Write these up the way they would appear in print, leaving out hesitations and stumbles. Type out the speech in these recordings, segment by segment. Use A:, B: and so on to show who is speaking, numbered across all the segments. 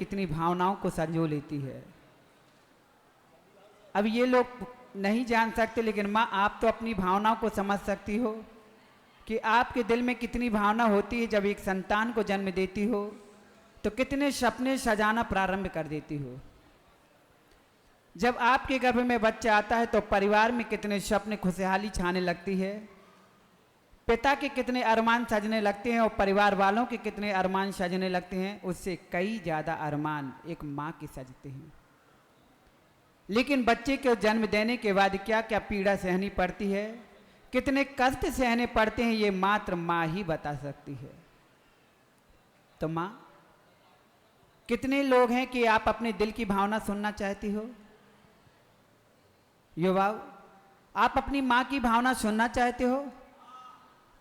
A: कितनी भावनाओं को संजो लेती है। अब ये लोग नहीं जान सकते, लेकिन माँ आप तो अपनी भावनाओं को समझ सकती हो कि आपके दिल में कितनी भावना होती है। जब एक संतान को जन्म देती हो तो कितने सपने सजाना प्रारंभ कर देती हो। जब आपके गर्भ में बच्चा आता है तो परिवार में कितने सपने खुशहाली छाने लगती है। पिता के कितने अरमान सजने लगते हैं और परिवार वालों के कितने अरमान सजने लगते हैं। उससे कई ज़्यादा अरमान एक माँ के सजते हैं। लेकिन बच्चे को जन्म देने के बाद क्या क्या पीड़ा सहनी पड़ती है, कितने कष्ट सहने पड़ते हैं, ये मात्र माँ ही बता सकती है। तो माँ, कितने लोग हैं कि आप अपने दिल की भावना सुनना चाहती हो? युवाओं, आप अपनी माँ की भावना सुनना चाहते हो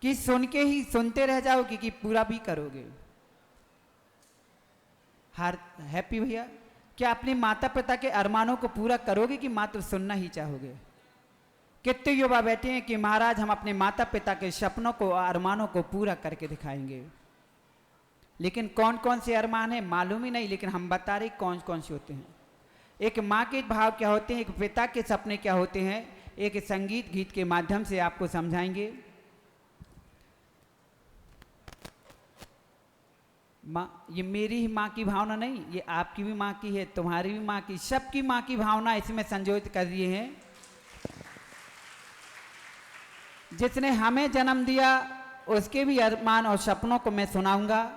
A: कि सुन के ही सुनते रह जाओगे कि पूरा भी करोगे? हर हैप्पी भैया, क्या अपने माता पिता के अरमानों को पूरा करोगे कि मात्र सुनना ही चाहोगे? कितने युवा बैठे हैं कि महाराज हम अपने माता पिता के सपनों को और अरमानों को पूरा करके दिखाएंगे, लेकिन कौन कौन से अरमान हैं मालूम ही नहीं। लेकिन हम बता रहे कौन कौन से होते हैं। एक माँ के भाव क्या होते हैं, एक पिता के सपने क्या होते हैं, एक संगीत गीत के माध्यम से आपको समझाएंगे। माँ, ये मेरी ही माँ की भावना नहीं, ये आपकी भी माँ की है, तुम्हारी भी माँ की, सबकी माँ की भावना इसमें संजोत कर दिए हैं। जिसने हमें जन्म दिया उसके भी अरमान और सपनों को मैं सुनाऊंगा।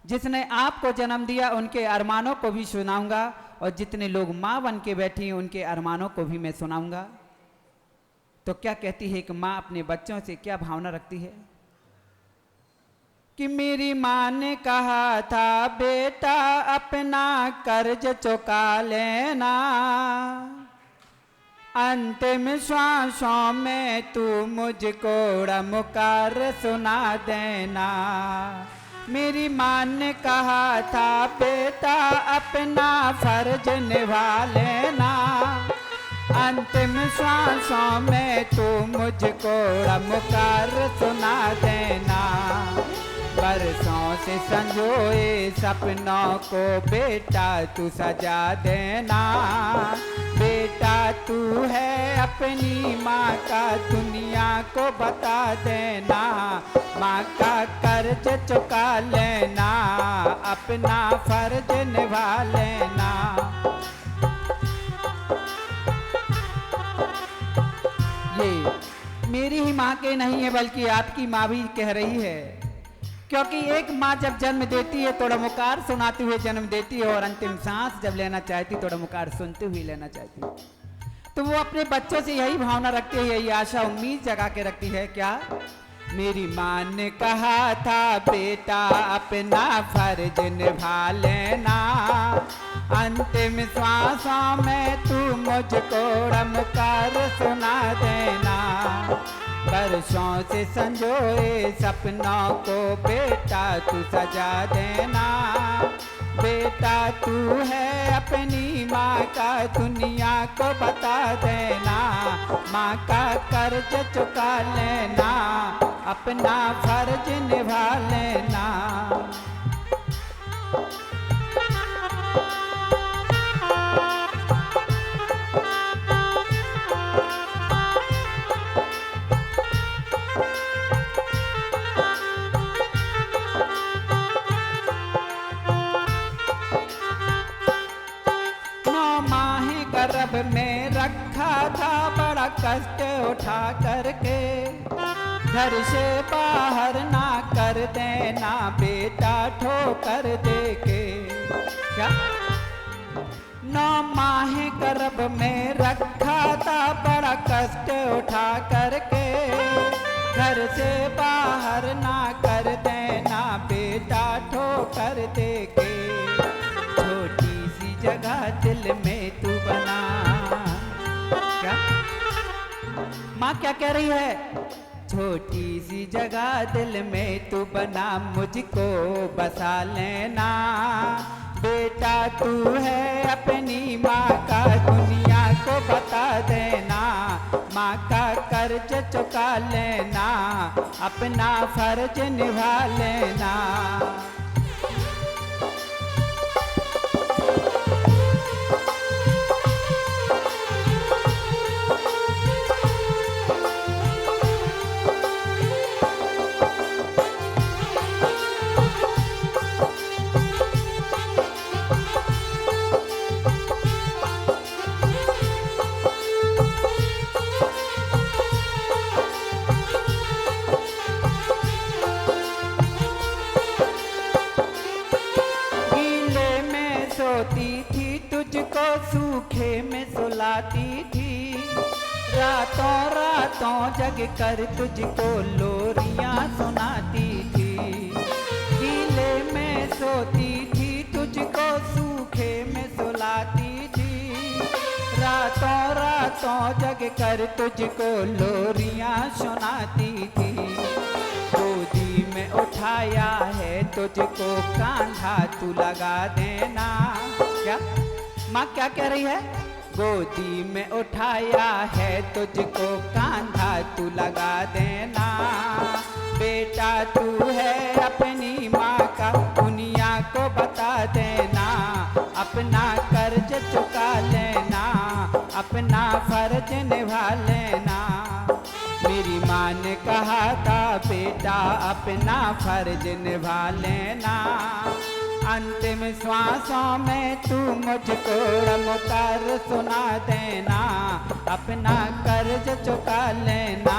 A: जिसने आपको जन्म दिया उनके अरमानों को भी सुनाऊंगा, और जितने लोग माँ बन के बैठी हैं उनके अरमानों को भी मैं सुनाऊंगा। तो क्या कहती है कि माँ अपने बच्चों से क्या भावना रखती है कि मेरी माँ ने कहा था बेटा अपना कर्ज चुका लेना, अंतिम श्वासों में तू मुझको रमुकार सुना देना। मेरी माँ ने कहा था बेटा अपना फर्ज निभा लेना, अंतिम श्वासों में तू मुझको रमुकार सुना देना। बरसों से संजोए सपनों को बेटा तू सजा देना। बेटा तू है अपनी माँ का दुनिया को बता देना। माँ का कर्ज चुका लेना, अपना फर्ज निभा लेना। ये मेरी ही माँ के नहीं है बल्कि आपकी माँ भी कह रही है, क्योंकि एक माँ जब जन्म देती है तो रमुकार सुनाते हुए जन्म देती है, और अंतिम सांस जब लेना चाहती तो रमुकार सुनते हुए लेना चाहती है। तो वो अपने बच्चों से यही भावना रखती है, यही आशा उम्मीद जगा के रखती है। क्या? मेरी माँ ने कहा था बेटा अपना फर्ज निभा लेना, अंतिम श्वासों में तू मुझको रमुकार सुना देना। बरसों से संजोए सपनों को बेटा तू सजा देना। बेटा तू है अपनी माँ का दुनिया को बता देना। माँ का कर्ज चुका लेना, अपना फर्ज निभा लेना। गर्भ में रखा था बड़ा कष्ट उठा करके, घर से बाहर ना कर देना बेटा ठोकर दे के। क्या? 9 माह गर्भ में रखा था बड़ा कष्ट उठा करके, घर से बाहर ना कर देना बेटा ठोकर दे के। छोटी सी जगह दिल में तू बना। क्या माँ क्या कह रही है? छोटी सी जगह दिल में तू बना, मुझको बसा लेना। बेटा तू है अपनी माँ का दुनिया को बता देना। माँ का कर्ज चुका लेना, अपना फर्ज निभा लेना। सोती थी, तुझको सूखे में सुलाती थी, रातों रातों जग कर तुझको लोरियां सुनाती थी। गीले में सोती थी, तुझको सूखे में सुलाती थी, रातों रातों जग कर तुझको लोरियां सुनाती थी। गोदी में उठाया है तुझको कांधा तू लगा देना। क्या माँ क्या कह रही है? गोदी में उठाया है तुझको कांधा तू लगा देना। बेटा तू है अपनी माँ का दुनिया को बता देना, अपना कर्ज चुका लेना, अपना फर्ज निभा लेना। मेरी माँ ने कहा था बेटा अपना फर्ज निभा लेना। अंतिम श्वासों में तू मुझको रमकार सुना देना, अपना कर्ज चुका लेना,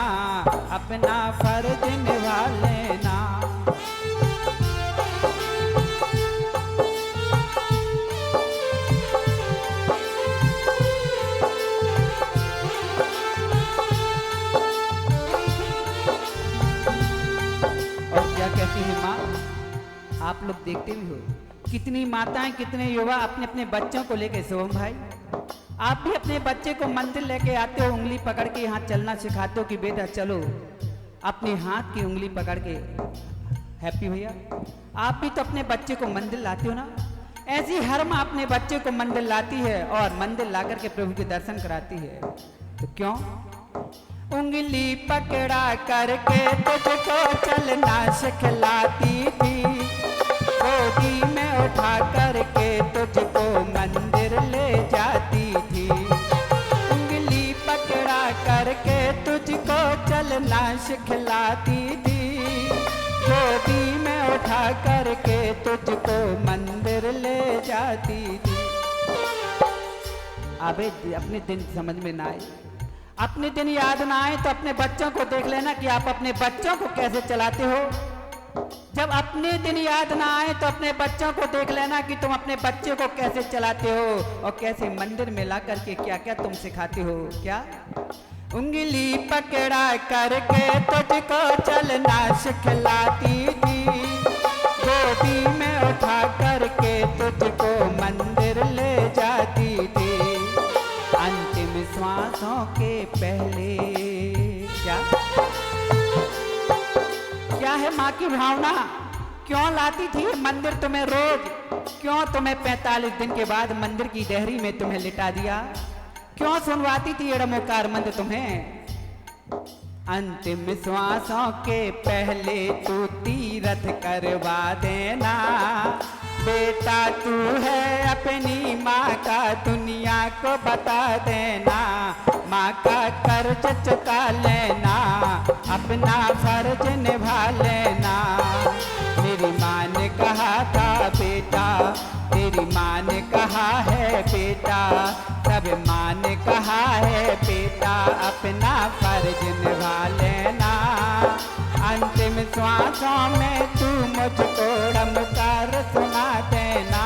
A: अपना फर्ज निभा लेना। और क्या कहती है माँ? आप लोग देखते भी हो कितनी माताएं कितने युवा अपने अपने बच्चों को लेके, सोम भाई आप भी अपने बच्चे को मंदिर लेके आते हो, उंगली पकड़ के यहाँ चलना सिखाते हो कि बेटा चलो, अपने हाथ की उंगली पकड़ के। हैप्पी भैया आप भी तो अपने बच्चे को मंदिर लाते हो ना। ऐसी हर माँ अपने बच्चे को मंदिर लाती है और मंदिर ला करके प्रभु के दर्शन कराती है। तो क्यों? उंगली पकड़ा करके तुझको चलना सिखलाती थी, गोदी में उठा करके तुझको मंदिर ले जाती थी। उंगली पकड़ा करके तुझको चलना सिखलाती थी, गोदी में उठा करके तुझको मंदिर ले जाती थी। अबे अपने दिन समझ में ना आए, अपने दिन याद ना आए तो अपने बच्चों को देख लेना कि आप अपने बच्चों को कैसे चलाते हो। जब अपने दिन याद ना आए तो अपने बच्चों को देख लेना कि तुम अपने बच्चे को कैसे चलाते हो और कैसे मंदिर में ला करके क्या क्या तुम सिखाते हो। क्या? उंगली पकड़ा करके तुझको चलना सिखलाती थी, गोदी में उठा करके तुझको मंदिर ले जाती थी। अंतिम श्वासों के पहले क्या है माँ की भावना? क्यों लाती थी मंदिर तुम्हें रोज? क्यों तुम्हें 45 दिन के बाद मंदिर की देहरी में तुम्हें लिटा दिया? क्यों सुनवाती थी एड़मुकार मंद तुम्हें? अंतिम श्वासों के पहले तू तीरथ करवा देना, बेटा तू है अपनी माँ का दुनिया को बता देना। माँ का कर्ज चुका लेना, अपना फर्ज निभा लेना। मेरी माँ ने कहा था बेटा, तेरी माँ ने कहा है बेटा, सब माँ ने कहा है बेटा अपना फर्ज निभा लेना। अंतिम श्वासों में तू मुझको रमकार सुना देना,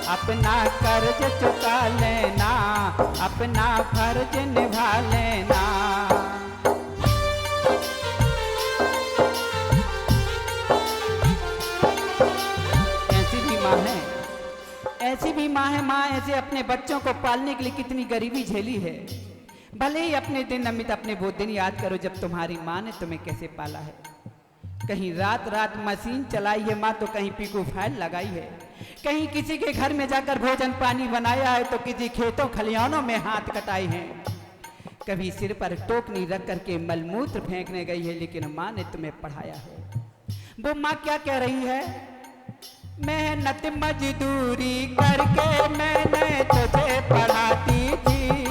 A: अपना कर्ज चुका लेना, अपना फर्ज निभा लेना। ऐसी भी माँ है, ऐसी भी माँ है। माँ ऐसे अपने बच्चों को पालने के लिए कितनी गरीबी झेली है। भले ही अपने दिन अमित अपने वो दिन याद करो जब तुम्हारी माँ ने तुम्हें कैसे पाला है। कहीं रात रात मशीन चलाई है माँ, तो कहीं पीको फाइल लगाई है, कहीं किसी के घर में जाकर भोजन पानी बनाया है, तो किसी खेतों खलिहानों में हाथ कटाए हैं। कभी सिर पर टोकनी रख करके मलमूत्र फेंकने गई है, लेकिन माँ ने तुम्हें पढ़ाया है। वो माँ क्या कह रही है? मेहनत मजदूरी करके मैंने तुझे पढ़ाती थी,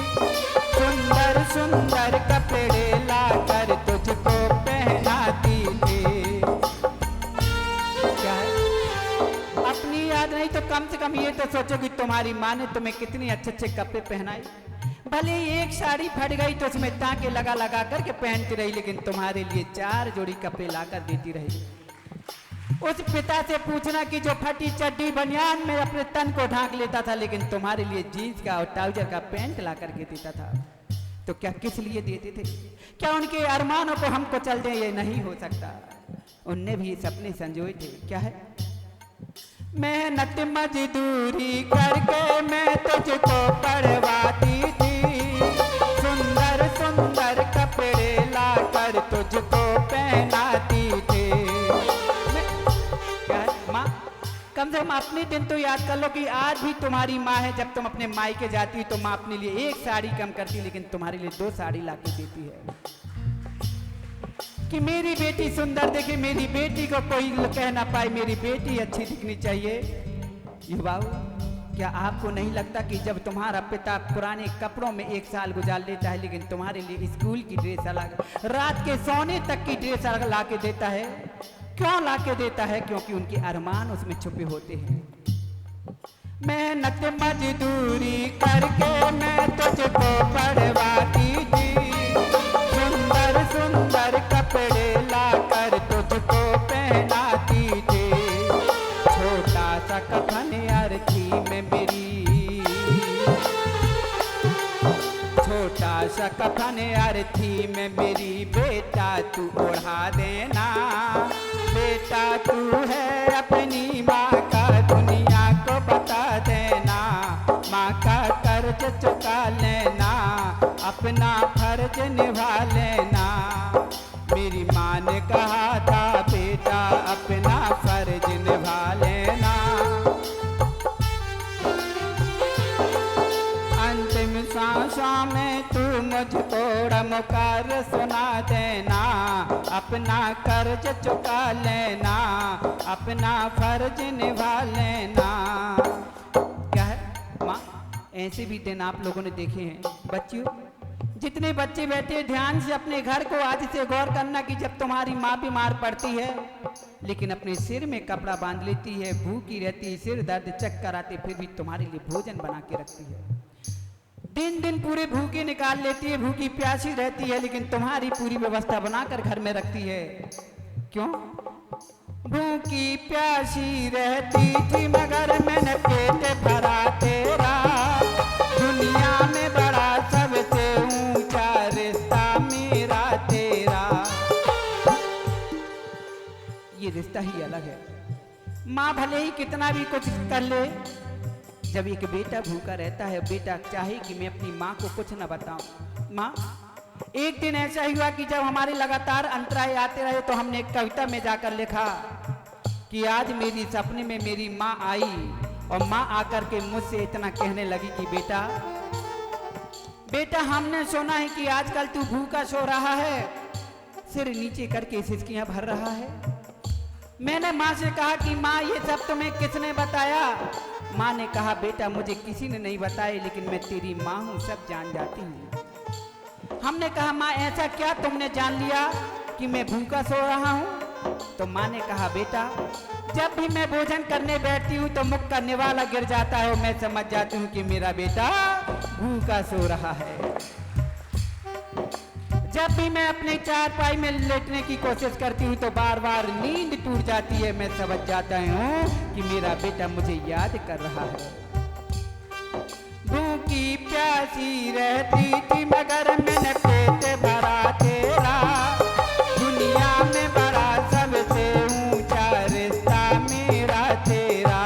A: सुंदर सुंदर कपड़े लाकर तुझको पहनाती थी। क्या है? अपनी याद नहीं तो कम से कम ये तो सोचो कि तुम्हारी माँ ने तुम्हें कितने अच्छे अच्छे कपड़े पहनाए। भले एक साड़ी फट गई तो उसमें टाँके लगा लगा करके पहनती रही, लेकिन तुम्हारे लिए 4 जोड़ी कपड़े लाकर देती रही। उस पिता से पूछना कि जो फटी चड्डी बनियान में अपने तन को ढांक लेता था, लेकिन तुम्हारे लिए जीन्स का और ट्राउजर का पैंट ला करके देता था, तो क्या किस लिए देते थे? क्या उनके अरमानों को हमको चल दे? ये नहीं हो सकता। उनने भी सपने संजोए थे। क्या है? मेहनत मजदूरी करके मैं तुझको पढ़वाती थी, सुंदर सुंदर कपड़े लाकर तुझको पहनाती थी। क्या है माँ? कम से कम अपने दिन तो याद कर लो कि आज भी तुम्हारी माँ है। जब तुम अपने मायके जाती तो माँ अपने लिए एक साड़ी कम करती, लेकिन तुम्हारे लिए 2 साड़ी ला के देती है कि मेरी बेटी सुंदर दिखे, मेरी बेटी को कोई कह ना पाए मेरी बेटी अच्छी दिखनी चाहिए। युवाओं, क्या आपको नहीं लगता कि जब तुम्हारा पिता पुराने कपड़ों में 1 साल गुजार लेता है, लेकिन तुम्हारे लिए स्कूल की ड्रेस अलग, रात के सोने तक की ड्रेस अलग ला के देता है? क्यों ला के देता है? क्योंकि उनके अरमान उसमें छुपे होते हैं। मेहनत मजदूरी करके मैं तुझको पढ़वाती थी, सुंदर सुंदर कपड़े लाकर तुझको पहनाती थी। छोटा सा कफन अर्थी में मेरी, छोटा सा कफन अर्थी में मेरी बेटा तू ओढ़ा देना। बेटा तू है अपनी माँ का दुनिया को बता देना, माँ का कर्ज चुका लेना, अपना फर्ज निभा लेना। मेरी माँ ने कहा था बेटा अपना फर्ज निभा लेना। अंतिम सांसों में तू मुझको रमकार सुना देना, अपना कर्ज चुका लेना, अपना फर्ज निभा लेना। क्या है माँ? ऐसे भी दिन आप लोगों ने देखे हैं। बच्चियों, जितने बच्चे बैठे ध्यान से अपने घर को आज से गौर करना कि जब तुम्हारी माँ बीमार पड़ती है, लेकिन अपने सिर में कपड़ा बांध लेती है, भूखी रहती है, सिर दर्द चक्कर आते, फिर भी तुम्हारे लिए भोजन बना के रखती है। दिन दिन पूरे भूखे निकाल लेती है, भूखी प्यासी रहती है, लेकिन तुम्हारी पूरी व्यवस्था बनाकर घर में रखती है। क्यों? भूखी प्यासी रहती थी मगर मैंने पेट भरा तेरा, दुनिया में बड़ा सबसे ऊंचा रिश्ता मेरा तेरा। ये रिश्ता ही अलग है। माँ भले ही कितना भी कुछ कर ले, जब एक बेटा भूखा रहता है, बेटा चाहे कि मैं अपनी माँ को कुछ न बताऊं। माँ, एक दिन ऐसा हुआ कि जब हमारे लगातार अंतराय आते रहे तो हमने एक कविता में जाकर लिखा कि आज मेरी सपने में मेरी माँ आई और माँ आकर के मुझसे इतना कहने लगी कि बेटा बेटा हमने सुना है कि आजकल तू भूखा सो रहा है, सिर नीचे करके सिसकियां भर रहा है। मैंने माँ से कहा कि माँ ये सब तुम्हें किसने बताया? माँ ने कहा बेटा मुझे किसी ने नहीं बताया, लेकिन मैं तेरी माँ हूँ, सब जान जाती हूँ। हमने कहा माँ ऐसा क्या तुमने जान लिया कि मैं भूखा सो रहा हूँ? तो माँ ने कहा बेटा जब भी मैं भोजन करने बैठती हूँ तो मुख का निवाला गिर जाता है और मैं समझ जाती हूँ कि मेरा बेटा भूखा सो रहा है। जब भी मैं अपने चारपाई में लेटने की कोशिश करती हूँ तो बार बार नींद टूट जाती है, मैं समझ जाता हूँ कि मेरा बेटा मुझे याद कर रहा है। भूखी प्यासी रहती थी मगर मैंने पेट भरा तेरा, दुनिया में बड़ा सबसे ऊंचा रिश्ता मेरा तेरा।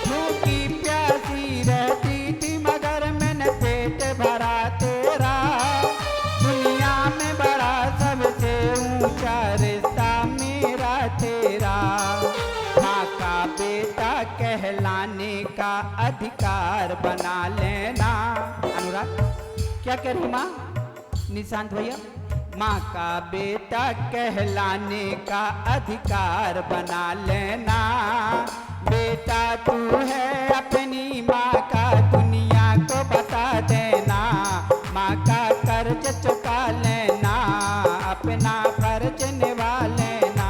A: भूखी प्यासी रहती थी मगर मैंने पेट भरा तेरा, दुनिया में बड़ा सबसे ऊंचा रिश्ता मेरा तेरा। माँ का बेटा कहलाने का अधिकार बना लेना। अनुराग क्या कह रही माँ? निशांत भैया, माँ का बेटा कहलाने का अधिकार बना लेना। बेटा तू है अपनी माँ का दुनिया को बता देना, माँ का कर्ज चुका लेना, अपना फर्ज निभा लेना।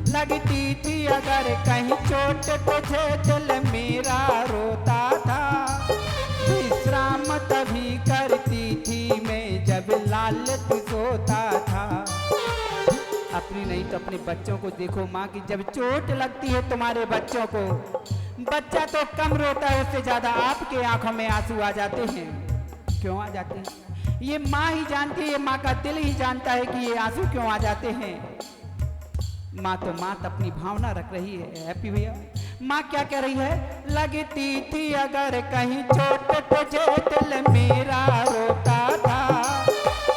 A: लगती थी अगर कहीं चोट तुझे दिल मेरा रोता था, विश्राम तभी करती थी मैं जब लाल तू सोता था। अपनी नहीं तो अपने अपने बच्चों को देखो माँ की जब चोट लगती है तुम्हारे बच्चों को, बच्चा तो कम रोता है, उससे ज्यादा आपके आंखों में आंसू आ जाते हैं। क्यों आ जाते हैं ये माँ ही जानती है, माँ का दिल ही जानता है कि ये आंसू क्यों आ जाते हैं। माँ तो अपनी भावना रख रही है। हैप्पी भैया, माँ क्या कह रही है? लगती थी अगर कहीं चोट तुझे दिल मेरा रोता था,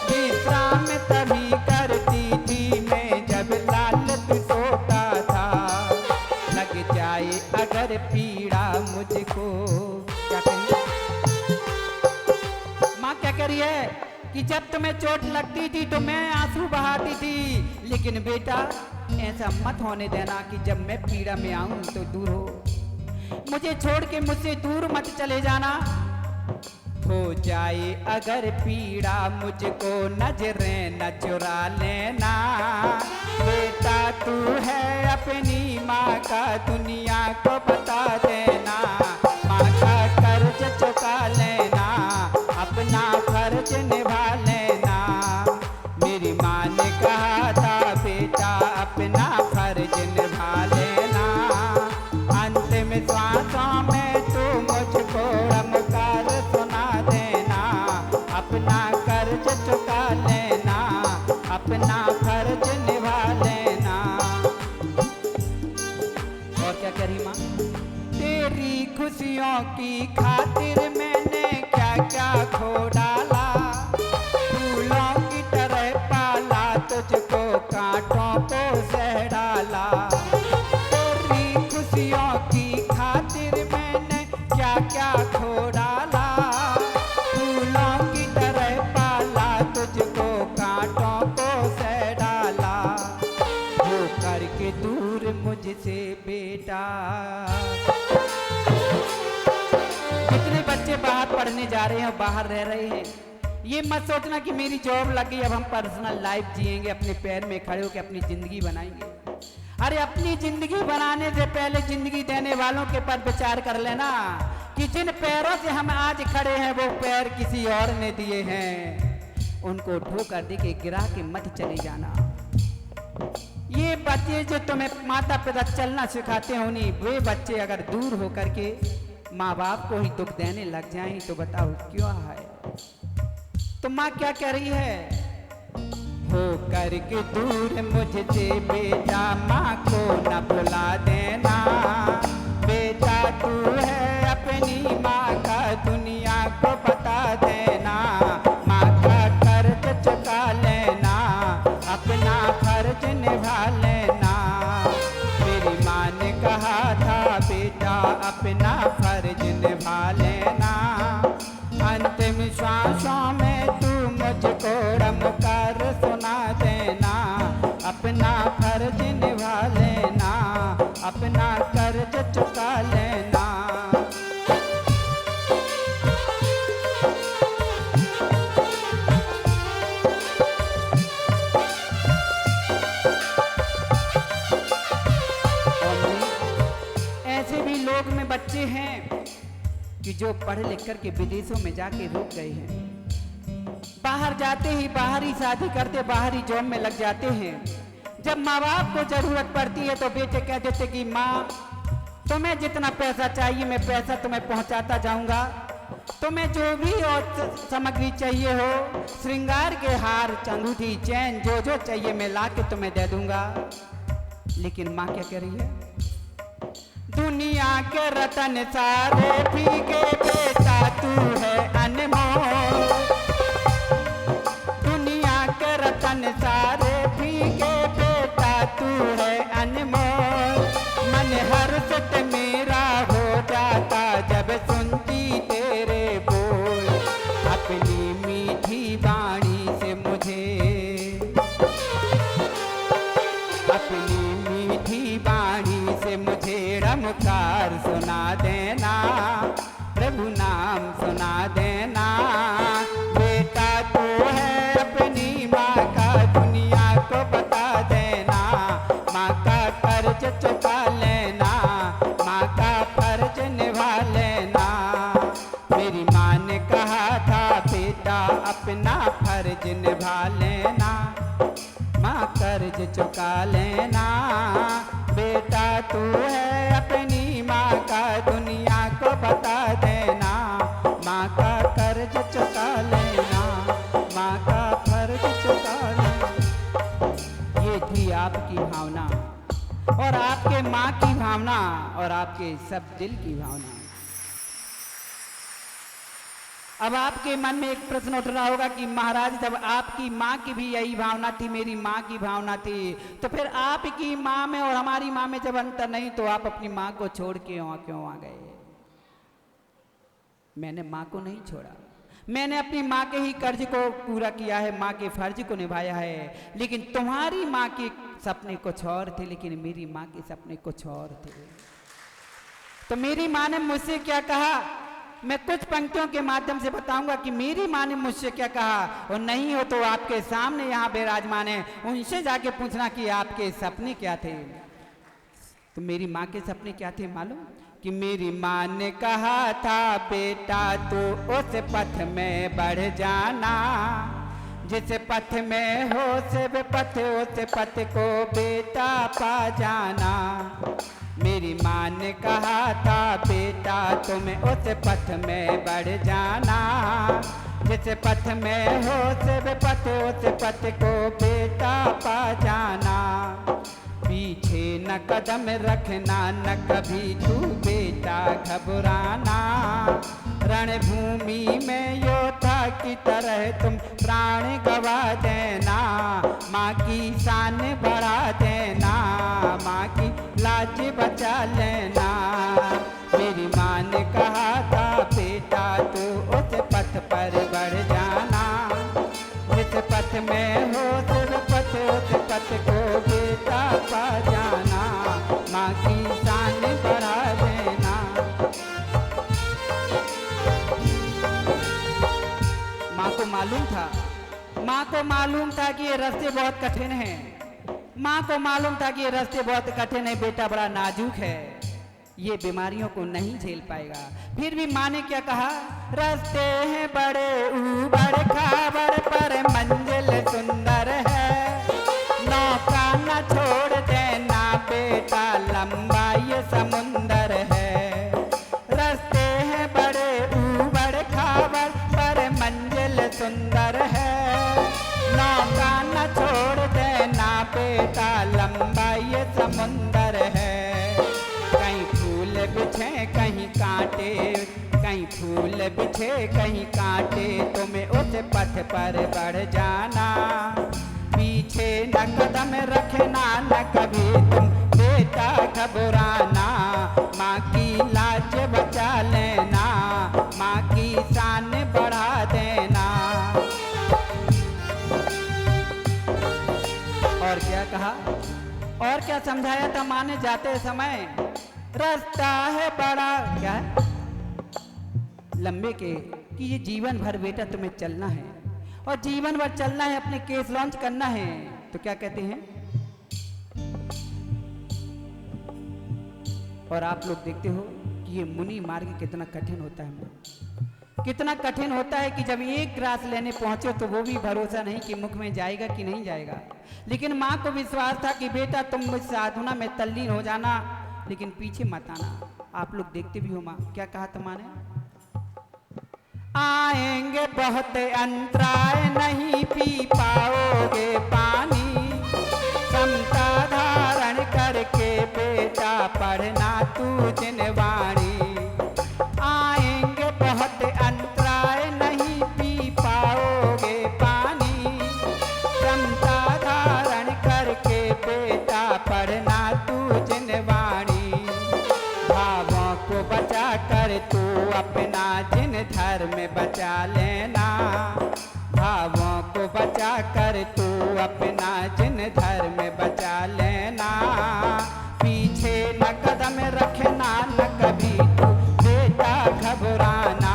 A: विश्राम तभी करती थी मैं जब लाल तू सोता था। लग जाए अगर पीड़ा मुझको, क्या कही माँ? क्या कह रही है कि जब तुम्हें चोट लगती थी तो मैं आंसू बहाती थी, लेकिन बेटा ऐसा मत होने देना कि जब मैं पीड़ा में आऊं तो दूर हो, मुझे छोड़ के मुझसे दूर मत चले जाना। हो जाए अगर पीड़ा मुझको नजरें न चुरा लेना, बेटा तू है अपनी माँ का दुनिया को बता देना। माँ का कर्ज चुका लेना, अपना फर्ज निभा लेना। मेरी माँ ने कहा था बेटा अपना फर्ज निभा लेना, अंतिम श्वासों में तू मुझको नमकार सुना देना। अपना कर्ज चुका लेना, अपना फर्ज निभा लेना। और क्या करी माँ? तेरी खुशियों की खातिर मैंने क्या क्या खो डाला, फूलों की तरह पाला तुझको कांटों को सह डाला। तेरी खुशियों की खातिर मैंने क्या क्या खो डाला, फूलों की तरह पाला तुझको कांटों को सह डाला। हो करके दूर मुझसे बेटा। कितने बच्चे बाहर पढ़ने जा रहे हैं और बाहर रह रहे हैं, ये मत सोचना कि मेरी जॉब लग गई अब हम पर्सनल लाइफ जिएंगे, अपने पैर में खड़े होकर अपनी जिंदगी बनाएंगे। अरे अपनी जिंदगी बनाने से पहले जिंदगी देने वालों के पर विचार कर लेना कि जिन पैरों से हम आज खड़े हैं वो पैर किसी और ने दिए हैं। उनको ठोकर दे के गिरा के मत चले जाना। ये बच्चे जो तुम्हें माता पिता चलना सिखाते हैं, उन्हीं वे बच्चे अगर दूर होकर के माँ बाप को ही दुख देने लग जाएं तो बताओ क्यों है? तो माँ क्या कह रही है? हो करके दूर मुझसे बेटा माँ को न भुला देना, बेटा तू है अपनी माँ का दुनिया को बता देना। माँ का कर्ज चुका लेना, अपना फर्ज निभा लेना। मेरी माँ ने कहा था बेटा अपना फर्ज निभा लेना, अंतिम श्वासों में तू मुझको नमकार सुना देना। अपना फर्ज निभा लेना, अपना कर्ज चुका लेना। ऐसे भी लोग में बच्चे हैं कि जो पढ़ लिख कर के विदेशों में जाके रुक गए हैं, बाहर जाते ही बाहर ही शादी करते, बाहर ही जॉब में लग जाते हैं। जब माँ बाप को जरूरत पड़ती है तो बेटे कह देते कि माँ तुम्हें जितना पैसा चाहिए मैं पैसा तुम्हें पहुंचाता जाऊंगा, तुम्हें जो भी और सामग्री चाहिए हो, श्रृंगार के हार, अंगूठी, चैन, जो जो चाहिए मैं ला के तुम्हें दे दूंगा। लेकिन माँ क्या कह रही है? दुनिया के रतन सारे फीके बेटा तू है अनमोल, दुनिया के रतन सारे फीके बेटा तू है अनमोल। मन हर्षित मेरा हो जाता जब सुनती तेरे बोल, अपनी मीठी वाणी से मुझे, अपनी मीठी वाणी से मुझे नमकार सुना देना, प्रभु नाम सुना देना। बेटा तू है अपनी माँ का दुनिया को बता देना, माँ का कर्ज चुका लेना, माँ का फर्ज निभा लेना। मेरी माँ ने कहा था बेटा अपना फर्ज निभा लेना, माँ कर्ज चुका लेना। तू है अपनी माँ का दुनिया को बता देना, माँ का कर्ज चुका लेना, माँ का फर्ज चुका लेना। ये थी आपकी भावना और आपके माँ की भावना और आपके सब दिल की भावना। अब आपके मन में एक प्रश्न उठ रहा होगा कि महाराज जब आपकी माँ की भी यही भावना थी, मेरी माँ की भावना थी, तो फिर आपकी माँ में और हमारी माँ में जब अंतर नहीं तो आप अपनी माँ को छोड़ के क्यों आ गए? मैंने माँ को नहीं छोड़ा, मैंने अपनी माँ के ही कर्ज को पूरा किया है, माँ के फर्ज को निभाया है। लेकिन तुम्हारी माँ के सपने कुछ और थे, लेकिन मेरी माँ के सपने कुछ और थे। तो मेरी माँ ने मुझसे क्या कहा, मैं कुछ पंक्तियों के माध्यम से बताऊंगा कि मेरी माँ ने मुझसे क्या कहा। और नहीं हो तो आपके सामने यहाँ विराजमान है, उनसे जाके पूछना कि आपके सपने क्या थे। तो मेरी माँ के सपने क्या थे मालूम? कि मेरी माँ ने कहा था बेटा तू उस पथ में बढ़ जाना, जिस पथ में हो से पथ उस पथ को बेटा पा जाना। मेरी माँ ने कहा था बेटा तुम उस पथ में बढ़ जाना, जिस पथ में हो से पथ उस पथ को बेटा पा जाना। पीछे न कदम रखना न कभी तू बेटा घबराना, रणभूमि में योद्धा की तरह तुम प्राण गवा देना, माँ की शान बढ़ा देना, माँ की लाज बचा लेना। मेरी माँ ने कहा था बेटा तू उस पथ पर बढ़ जाना, जिस पथ में हो सिर्फ पथ उस पथ को बेटा पा जाना, माँ की शान बढ़ा देना। माँ को मालूम था कि ये रास्ते बहुत कठिन हैं। माँ को मालूम था कि ये रास्ते बहुत कठिन है, बेटा बड़ा नाजुक है, ये बीमारियों को नहीं झेल पाएगा। फिर भी माँ ने क्या कहा, रास्ते हैं बड़े ऊबड़ खाबड़ पर मंजिल सुंदर है, नौका न छोड़ देना बेटा लंबा ये समुंदर है। रास्ते हैं बड़े ऊबड़ खाबड़ पर मंजिल सुंदर है, नौका न छोड़ देना बेटा लंबा ये समुंदर है। कहीं फूल बिछे कहीं कांटे, कहीं फूल बिछे कहीं कांटे, तुम्हें उस पथ पर बढ़ जाना। पीछे न कदम रखना न कभी तुम बेटा घबराना, माँ की लाज बचा लेना, माँ की शान बढ़ा देना। और क्या कहा और क्या समझाया था माँ ने जाते समय, रास्ता है बड़ा क्या लंबे के कि ये जीवन भर बेटा तुम्हें चलना है और जीवन भर चलना है, अपने केस लॉन्च करना है। तो क्या कहते हैं, और आप लोग देखते हो कि ये मुनि मार्ग कितना कठिन होता है, कितना कठिन होता है कि जब एक ग्रास लेने पहुंचे तो वो भी भरोसा नहीं कि मुख में जाएगा कि नहीं जाएगा। लेकिन माँ को विश्वास था कि बेटा तुम मुझ साधना में तल्लीन हो जाना, लेकिन पीछे मत आना। आप लोग देखते भी हो माँ क्या कहा था माँ ने, आएंगे बहुत अंतराय नहीं पी पाओगे पानी, समता धारण करके बेटा पढ़ना तू जिनवाणी। आएंगे बहुत अंतराय नहीं पी पाओगे पानी, समता धारण करके बेटा पढ़ना तू जिनवाणी। भावों को बचा कर तू अपना जिन धर्म बचा लेना, भावों को बचा कर तू अपना जिन धर्म बचा लेना। पीछे न कदम रखना न कभी तू बेटा घबराना,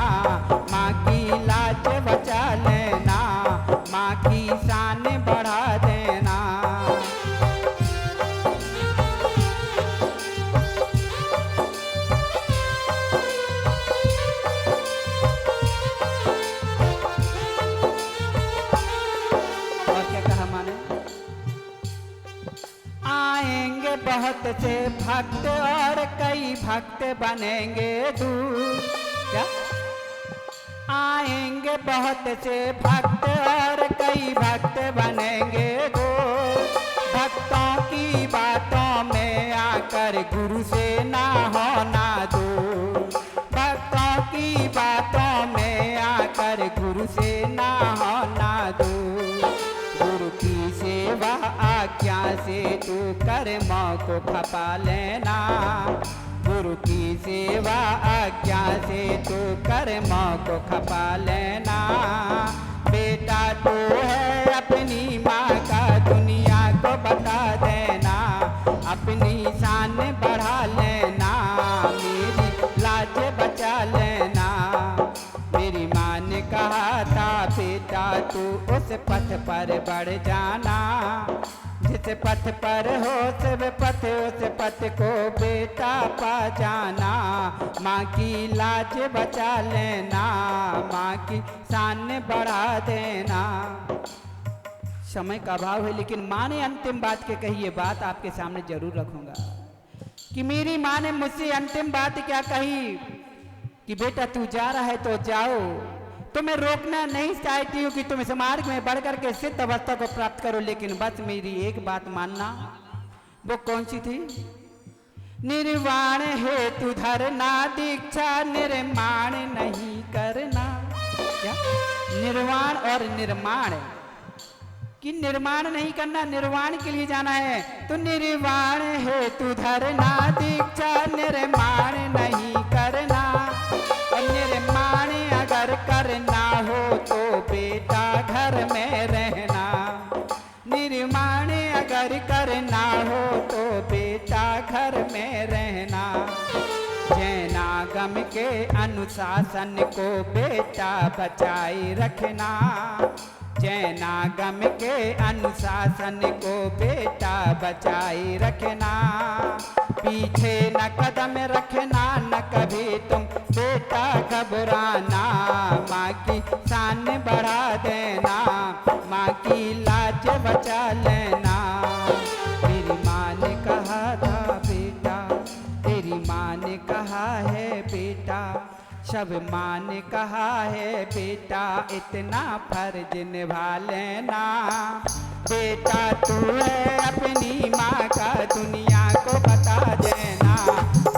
A: माँ की लाज बचा लेना, माँ की शान बढ़ा देना। से भक्त और कई भक्त बनेंगे दूर। क्या आएंगे बहुत से भक्त और कई भक्त बनेंगे दूर। भक्तों की बातों में आकर गुरु से ना होना दूर। भक्तों की बातों में आकर गुरु से ना होना दूर। गुरु की सेवा आज्ञा से तू कर्मों को खपा लेना। गुरु की सेवा आज्ञा से तू कर्मों को खपा लेना। बेटा तू है अपनी माँ का दुनिया को बता देना। अपनी शान बढ़ा लेना, मेरी लाज बचा लेना। मेरी माँ ने कहा था बेटा तू उस पथ पर बढ़ जाना। जिस पथ पर हो सब पथ उस पथ को बेटा पा जाना। माँ की लाज बचा लेना, माँ की शान बढ़ा देना। समय का अभाव है लेकिन माँ ने अंतिम बात के कही, ये बात आपके सामने जरूर रखूंगा कि मेरी माँ ने मुझसे अंतिम बात क्या कही कि बेटा तू जा रहा है तो जाओ, तो मैं रोकना नहीं चाहती हूँ कि तुम इस मार्ग में बढ़ करके सिद्ध अवस्था को प्राप्त करो, लेकिन बस मेरी एक बात मानना। वो कौन सी थी? निर्वाण हेतु धरना दीक्षा निर्माण नहीं करना। क्या निर्वाण और निर्माण कि निर्माण नहीं करना, निर्वाण के लिए जाना है। तो निर्वाण हेतु धरना दीक्षा निर्माण नहीं करना। और निर्माण अगर करना हो तो बेटा घर में रहना। निर्माण अगर करना हो तो बेटा घर में रहना। जैनागम के अनुशासन को बेटा बचाए रखना। जैनागम के अनुशासन को बेटा बचाए रखना। पीछे न कदम रखना, न कभी तुम बेटा घबराना। माँ की शान बढ़ा देना, माँ की लाज बचा लेना। तेरी माँ ने कहा था बेटा, तेरी माँ ने कहा है बेटा, सब माँ ने कहा है बेटा इतना फर्ज निभा लेना। बेटा तू है अपनी माँ का दुनिया को बता देना।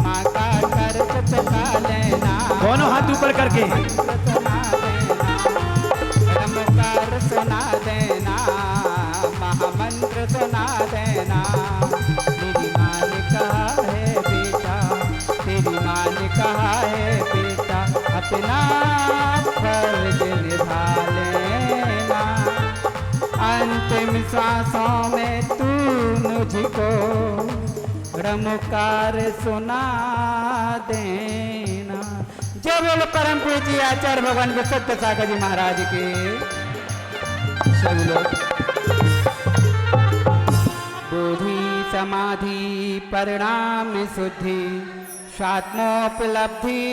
A: माँ का कर्ज चुका लेना।
B: दोनों हाथ ऊपर करके
A: नमस्कार सुना देना, महामंत्र सुना देना। तेरी माँ ने कहा है बेटा, तेरी माँ ने कहा है बेटा अपना फर्ज निभा लेना। अंतिम सांसों में तू मुझको रमुकार सुना देना। जय बोलो परम पूज्य आचार्य भगवान विशुद्ध सागर जी महाराज के। सब लोग बोधि समाधि परिणाम शुद्धि स्वात्मोपलब्धि